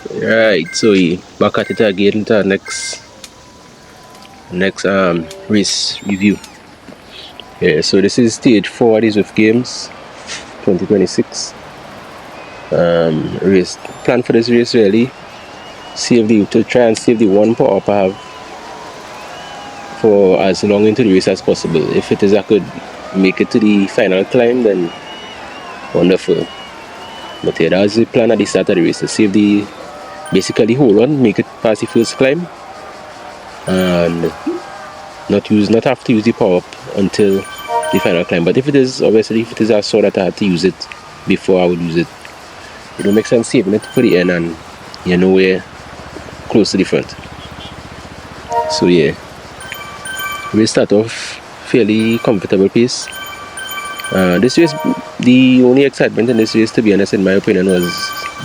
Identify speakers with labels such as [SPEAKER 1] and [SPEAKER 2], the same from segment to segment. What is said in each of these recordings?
[SPEAKER 1] Right, so we back at it again to our next race review. Yeah, so this is stage 4 of the Zwift Games 2026. Race plan for this race really to try and save the one power PAVE for as long into the race as possible. If it is I could make it to the final climb, then wonderful. But yeah, that was the plan at the start of the race, to save the basically hold on, make it past the first climb, and not have to use the power up until the final climb. But if it is I saw that I had to use it before, I would use it. It don't make sense saving it for the end and you're nowhere close to the front. So yeah, we start off fairly comfortable pace. This race, the only excitement in this race, to be honest, in my opinion, was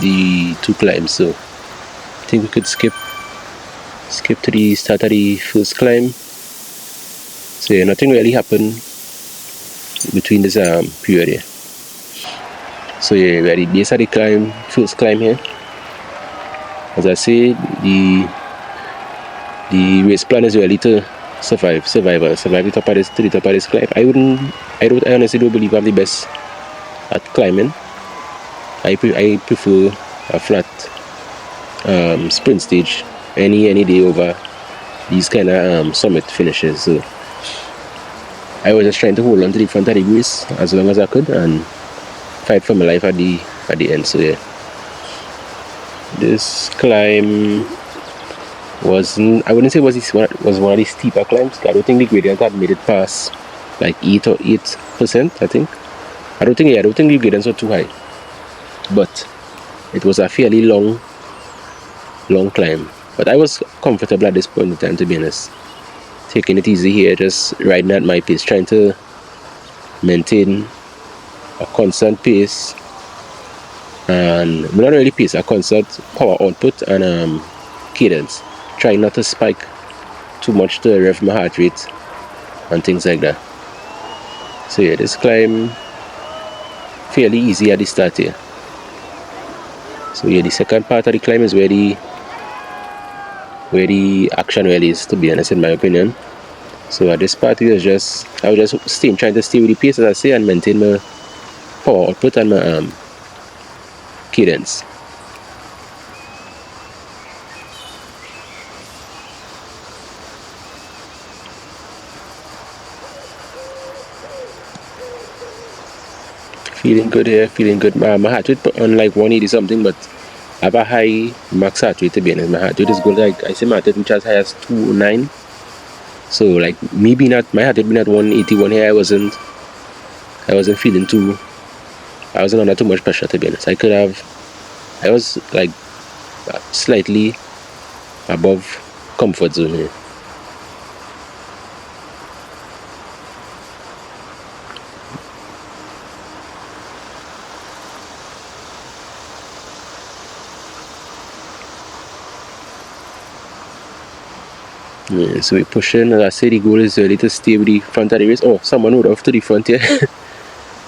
[SPEAKER 1] the 2 climbs. So I think we could skip to the start of the first climb. So yeah, nothing really happened between this period here. So yeah, we're at the base of the first climb here. As I say, the race plan is really to survive the top of this climb. I honestly don't believe I'm the best at climbing. I prefer a flat sprint stage any day over these kind of summit finishes. So I was just trying to hold on to the front of the race as long as I could and fight for my life at the end. So yeah, this climb I wouldn't say was one of the steeper climbs. I don't think the gradient had made it past like 8%. I think. I don't think the gradients were too high, but it was a fairly long climb. But I was comfortable at this point in time, to be honest. Taking it easy here, just riding at my pace, trying to maintain a constant pace, and not really pace, a constant power output and cadence. Trying not to spike too much to rev my heart rate and things like that. So yeah, this climb fairly easy at the start here. So yeah, the second part of the climb is where the action really is, to be honest, in my opinion. So at this part I was just trying to stay with the pace, as I say, and maintain my power output and my cadence. Feeling good here, feeling good. My heart rate on like 180 something, but I have a high max heart rate, to be honest. My heart rate is good, like I say, my heart rate which as high as 209. So like my heart rate being at 181 here, I wasn't feeling I wasn't under too much pressure, to be honest. I was like slightly above comfort zone here. Yeah, so we're pushing. As I say, the goal is really to stay with the front of the race. Oh, someone would off to the front here.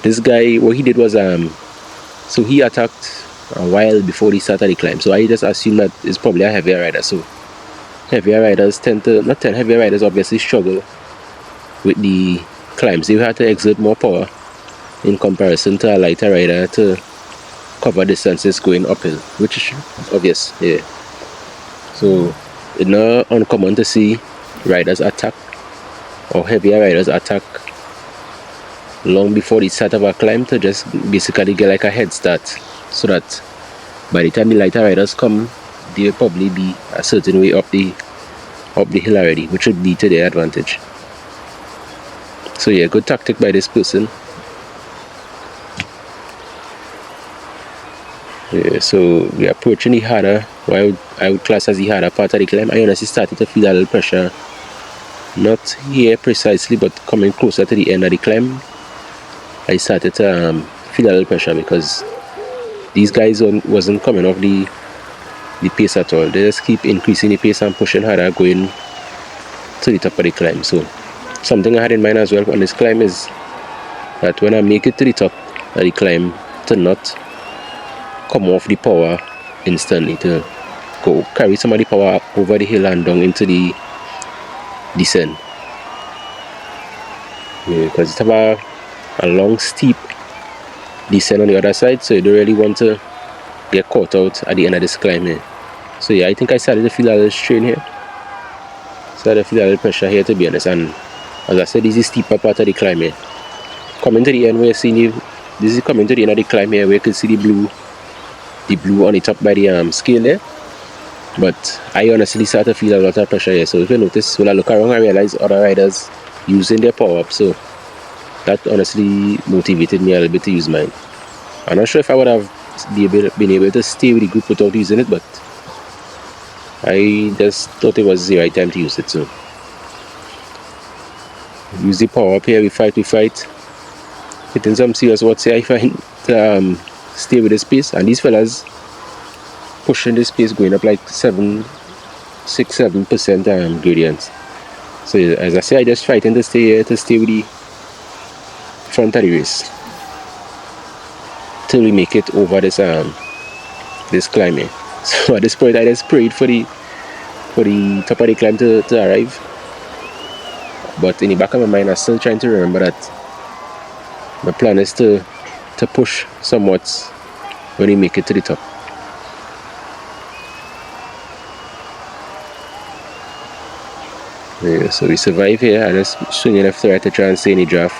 [SPEAKER 1] This guy, what he did was so he attacked a while before he started the climb. So I just assumed that it's probably a heavier rider. So heavier riders heavier riders obviously struggle with the climbs. They have to exert more power in comparison to a lighter rider to cover distances going uphill, which is obvious. Yeah. So it's not uncommon to see riders attack, or heavier riders attack, long before the start of a climb, to just basically get like a head start, so that by the time the lighter riders come, they'll probably be a certain way up the hill already, which would be to their advantage. So yeah, good tactic by this person. Yeah, so we're approaching the harder, what I would class as the harder part of the climb. I honestly started to feel a little pressure, not here precisely, but coming closer to the end of the climb. I started to feel a little pressure, because these guys wasn't coming off the pace at all. They just keep increasing the pace and pushing harder, going to the top of the climb. So something I had in mind as well on this climb is that when I make it to the top of the climb, to not come off the power instantly, to go carry some of the power over the hill and down into the descent. Because it's about a long steep descent on the other side, so you don't really want to get caught out at the end of this climb here. So yeah, I think I started to feel a little strain here. Started to feel a little pressure here, to be honest. And as I said, this is the steeper part of the climb here. Coming to the end, we're seeing this is coming to the end of the climb here, where you can see the blue on the top by the scale there. But I honestly started to feel a lot of pressure here. So if you notice, when I look around, I realize other riders using their power up. So that honestly motivated me a little bit to use mine. I'm not sure if I would have been able to stay with the group without using it, but I just thought it was the right time to use it. So use the power up here. We fight. Hitting some serious watts here, I find, to stay with the space. And these fellas pushing the space, going up like 6-7% gradients. So as I say, I just fighting to stay here, to stay with the front of the race till we make it over this this climb here. So at this point, I just prayed for the top of the climb to arrive. But in the back of my mind, I'm still trying to remember that my plan is to push somewhat when we make it to the top. Yeah, so we survive here. I just swing left to right to try and stay in the draft.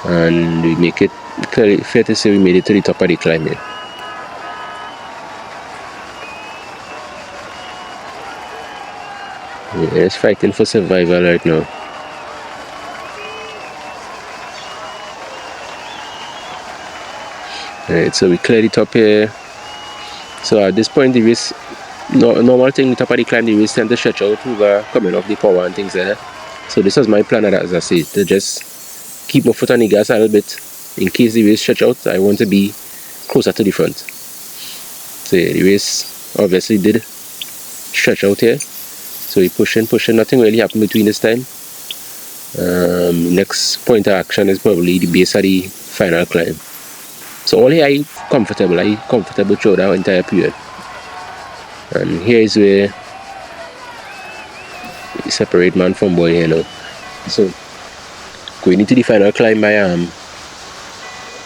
[SPEAKER 1] And we make it, clearly fair to say we made it to the top of the climb here. Yeah, it's fighting for survival right now. Alright, so we clear the top here. So at this point, the race, normal thing, the top of the climb, the race tend to stretch out over coming off the power and things like that. So this was my plan, as I say, to just keep my foot on the gas a little bit. In case the race stretch out, I want to be closer to the front. So yeah, the race obviously did stretch out here. So we pushing, nothing really happened between this time. Next point of action is probably the base of the final climb. So all here I comfortable throughout the entire period. And here is where you separate man from boy, you know. So going into the final climb, my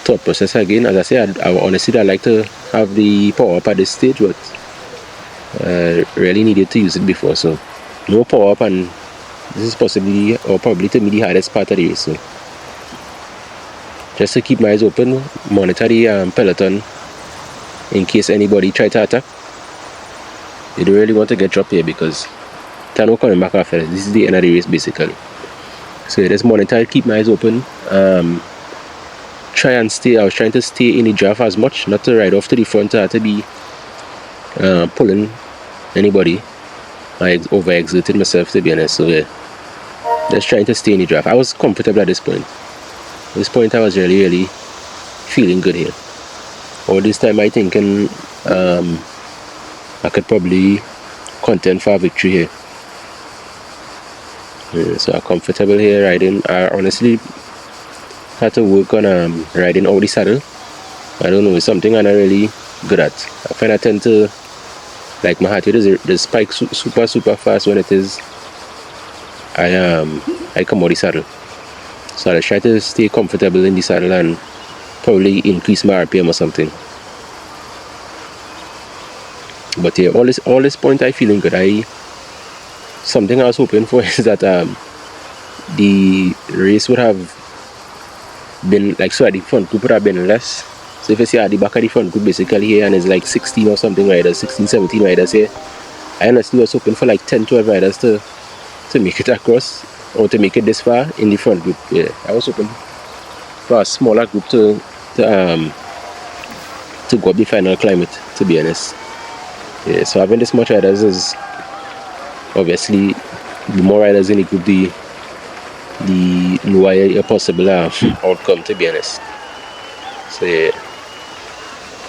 [SPEAKER 1] thought process again, as I say, I honestly I like to have the power up at this stage, but really needed to use it before. So no power up, and this is possibly or probably to me the hardest part of the race. So just to keep my eyes open, monitor the peloton in case anybody try to attack. You don't really want to get dropped here because there's no coming back after this. This is the end of the race basically. So just monitor, keep my eyes open. I was trying to stay in the draft as much, not to ride off to the front, to be pulling anybody. I over-exerted myself, to be honest. So yeah, just trying to stay in the draft. I was comfortable at this point. At this point, I was really feeling good here. All this time, I thinking I could probably contend for a victory here. Yeah, so I'm comfortable here riding. I honestly had to work on riding out the saddle. I don't know, it's something I'm not really good at. I find I tend to, like my heart rate, the spike super fast when it is I come out the saddle. So I try to stay comfortable in the saddle and probably increase my RPM or something. But yeah, all this point I feeling good. Something I was hoping for is that the race would have been like, so at the front group would have been less. So if you see at the back of the front group basically here, and it's like 16 or something riders, 16-17 riders here, I honestly was hoping for like 10-12 riders to make it across, or to make it this far in the front group. Yeah, I was hoping for a smaller group to go up the final climb with, to be honest. Yeah, so having this much riders is obviously, the more riders in the group, the lower your possible outcome, to be honest. So yeah,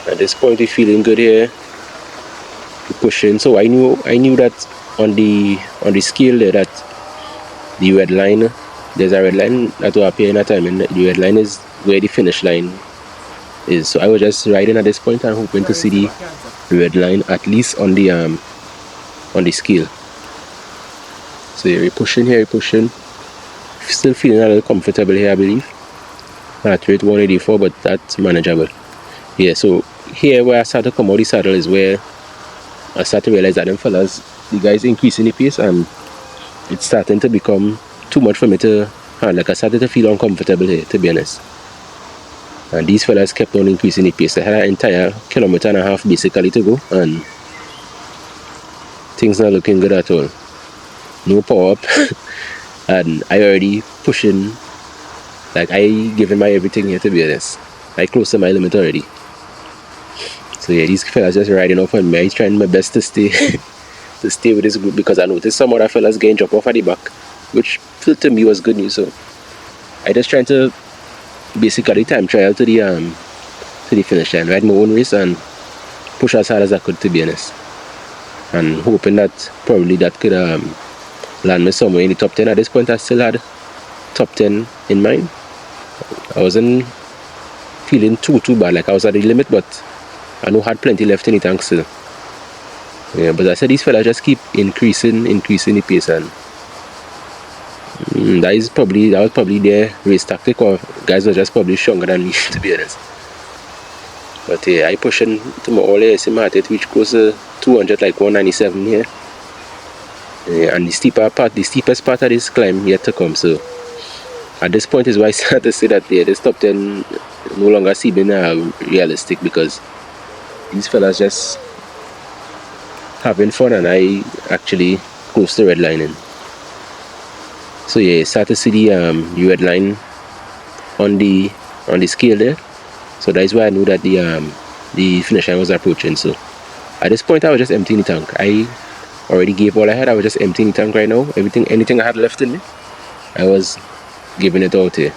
[SPEAKER 1] at this point we're feeling good here. We're pushing. So I knew that on the scale there that the red line, there's a red line that will appear in a time, and the red line is where the finish line is. So I was just riding at this point and hoping to see red line at least on the scale. So yeah, we're pushing here, we're pushing. Still feeling a little comfortable here, I believe. Heart rate 184, but that's manageable. Yeah, so here where I start to come out the saddle is where I start to realize that them fellas, the guys increasing the pace, and it's starting to become too much for me to handle. Like I started to feel uncomfortable here, to be honest. And these fellas kept on increasing the pace. They had an entire kilometer and a half basically to go, and things not looking good at all. No power up. And I already pushing, like I giving my everything here, to be honest. I close to my limit already. So yeah, these fellas just riding off on me. I'm trying my best to stay to stay with this group, because I noticed some other fellas getting drop off at the back, which to me was good news. So I just trying to basically time trial to the finish line, ride my own race and push as hard as I could, to be honest. And hoping that probably that could land me somewhere in the top 10. At this point I still had top 10 in mind. I wasn't feeling too bad, like I was at the limit, but I know I had plenty left in the tank still. Yeah, but I said these fellas just keep increasing the pace, and that was probably their race tactic, or guys were just probably stronger than me, to be honest. But yeah, I pushing to my all here. See my heart rate reach close to 200, like 197 here. Yeah, and the steepest part of this climb yet to come. So at this point is why I start to say that this top 10 no longer seeming realistic, because these fellas just having fun and I actually close to redlining. So yeah, start to see the red line on the scale there. So that is why I knew that the finish line was approaching. So at this point I was just emptying the tank. I already gave all I had. I was just emptying the tank right now. Anything I had left in me, I was giving it out here.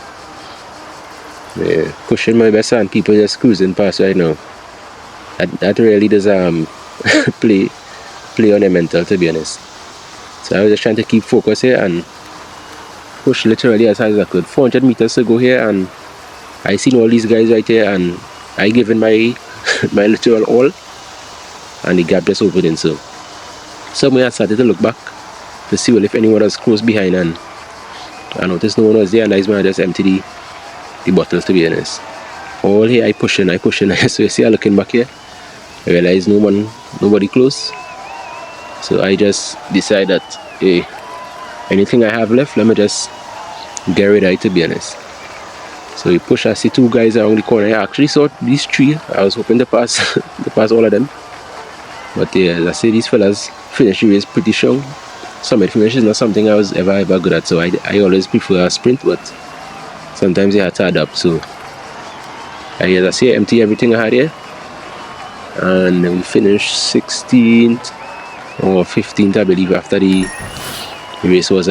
[SPEAKER 1] Yeah, pushing my best, and people just cruising past right now. That really does play on the mental, to be honest. So I was just trying to keep focus here and push literally as hard as I could. 400 meters to go here, and I seen all these guys right here, and I given my my literal all, and the gap just opening. So somewhere I started to look back to see if anyone was close behind, and I noticed no one was there, and that's when I just emptied the bottles, to be honest. All here I pushing. So you see, I looking back here, I realize nobody close. So I just decide that, hey, anything I have left, let me just get rid of it, to be honest. So we push. I see two guys around the corner. I actually saw these three. I was hoping to pass all of them. But yeah, as I say, these fellas finish the race pretty strong. Summit finish is not something I was ever good at, so I always prefer a sprint, but sometimes you have to adapt. So as I say, empty everything I had here, and we finished 16th or 15th, I believe, after the race was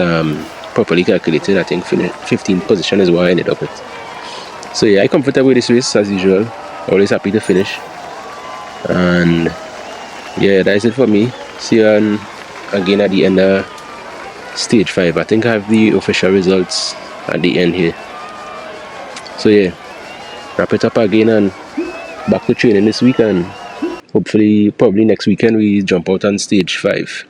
[SPEAKER 1] properly calculated. I think 15th position is what I ended up with. So yeah, I'm comfortable with this race as usual. Always happy to finish. And yeah, that's it for me. See you again at the end of stage 5. I think I have the official results at the end here. So yeah, wrap it up again and back to training this week, and hopefully probably next weekend we jump out on stage 5.